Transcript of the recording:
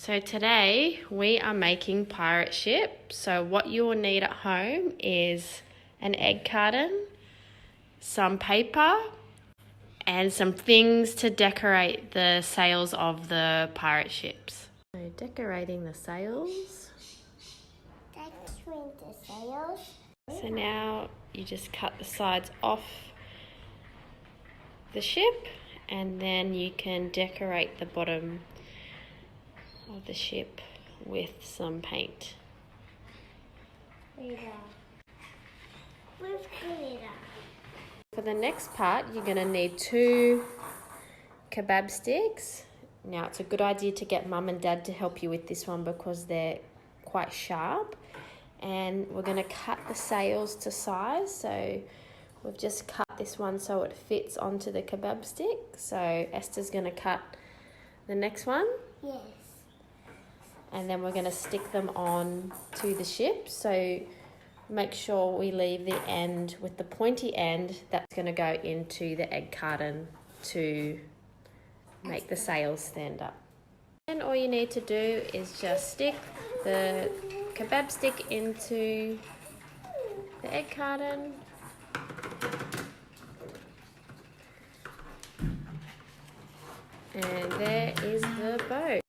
So today we are making pirate ship. So what you will need at home is an egg carton, some paper, and some things to decorate the sails of the pirate ships. So decorating the sails. Decorating the sails. So now you just cut the sides off the ship and then you can decorate the bottom of the ship with some paint. With glitter. For the next part, you're going to need 2 kebab sticks. Now, it's a good idea to get mum and dad to help you with this one because they're quite sharp. And we're going to cut the sails to size. So we've just cut this one so it fits onto the kebab stick. So Esther's going to cut the next one. Yes. And then we're going to stick them on to the ship. So make sure we leave the end with the pointy end that's going to go into the egg carton to make the sails stand up. And all you need to do is just stick the kebab stick into the egg carton. And there is the boat.